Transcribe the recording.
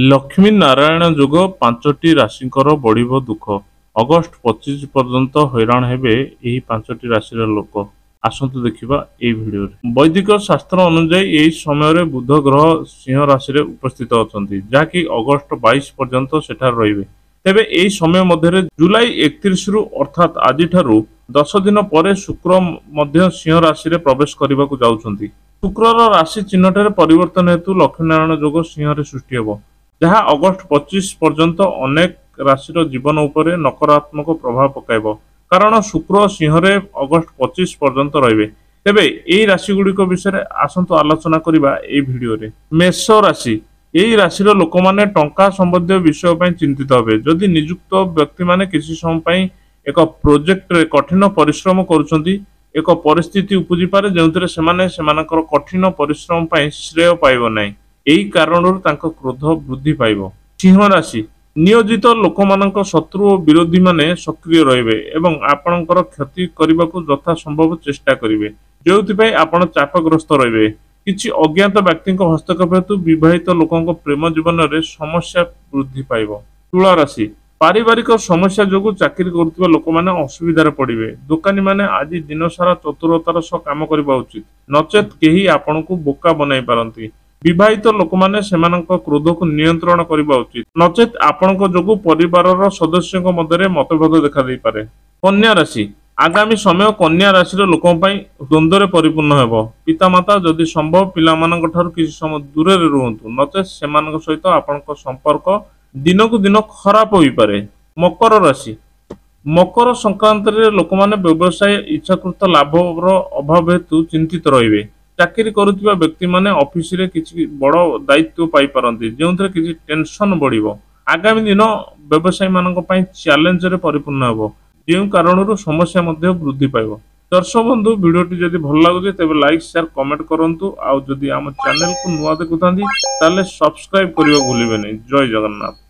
लक्ष्मी नारायण जोग पांचटी राशिंकर बढ़िबो दुख। अगस्ट 25 पर्यंत हैरान हेबे एही पांचटी राशिर लोक। आसंतु देखिबा एई भिडियो रे। वैदिक शास्त्र अनुसार एही समय रे बुध ग्रह सिंह राशि रे उपस्थित अछंती, जाकि अगस्ट 22 पर्यंत सेठार रहिबे। तेबे एही समय मध्य जुलाई 31 रु अर्थात आज ठारू 10 दिन पर शुक्र मध्य सिंह राशि रे प्रवेश करबाकू जाउछंती। शुक्रर राशि चिन्हटरे परिवर्तन हेतु लक्ष्मीनारायण जोग सिंह रे सृष्टि हेबो, जहाँ अगस्ट 25 पर्यंत अनेक राशि जीवन उपर नकारात्मक प्रभाव पकाइब, कारण शुक्र सिंह रे अगस्ट 25 पर्यंत रहिबे। तेबे एही राशि गुड़िक विषय आसंतु आलोचना करिबा एही भिडियो रे। मेष राशि एही राशिर लोक माने टंका संबंधी विषय पय चिंतित हेबे। जदि नियुक्त व्यक्ति माने किसी समय पय एक प्रोजेक्ट रे कठिन परिश्रम करूछंती, एक परिस्थिति उपजी पारे जेउतरे सेमाने सेमानकर कठिन परिश्रम पय श्रेय पाइबो नै। एही कारणରୁ ତାଙ୍କ क्रोध वृद्धि पाइब। सिंह राशि नियोजित लोक मानक शत्रु और विरोधी माने सक्रिय रहिबे एवं आपणकर क्षति करबाकू यथा संभव चेष्टा करिवे, जेउथिपय आपण चापग्रस्त रहिबे। किछि अज्ञात व्यक्तिक हस्तक्षेप हेतु विवाहित लोकक प्रेम जीवन रे समस्या वृद्धि पाइब। तुला राशि पारिवारिक समस्या जोगु चाकरी करुवा लोक माने असुविधार पड़िबे। दुकानी माने आज दिन सारा चतुरतार सह काम करबा उचित, नचेत केही आपणकू बोका बनाई पारंती। विवाहित लोक माने सेमानक क्रोध को नियंत्रण करबा उचित, नचेत आपणक जोगु परिवारर सदस्यक मध्यरे मतभेद देखा देई पारे। कन्या राशि आगामी समय कन्या राशि लोकों पय द्वंद्व परिपूर्ण हेबो। पितामाता जदि संभव पिलामानक ठारू किछि समय दूर रे रहंतु, नचेत सेमानक सहित आपणक संपर्क दिनकू दिन खराब होई पारे। मकर राशि मकर संक्रांति रे लोक माने व्यवसाय इच्छाकृत लाभर अभाव हेतु चिंतित रहिबे। चाकरी करुवा व्यक्ति माने ऑफिस रे किछि बड़ दायित्व पाई पारंती, जेउथरे किछि टेंशन बढ़िबो। आगामी दिन व्यवसायी मानक पय चैलेंज रे परिपूर्ण हेबो, जेउ कारणरू समस्या मध्ये वृद्धि पाइबो। दर्शक बंधु वीडियोटी जदि भल लागुଛି तेबे लाइक शेयर कमेंट करंतु। आउ जदि आम चैनल को नुआ देखुथांती ताले सब्सक्राइब करियो भूलिबेनी। जय जगन्नाथ।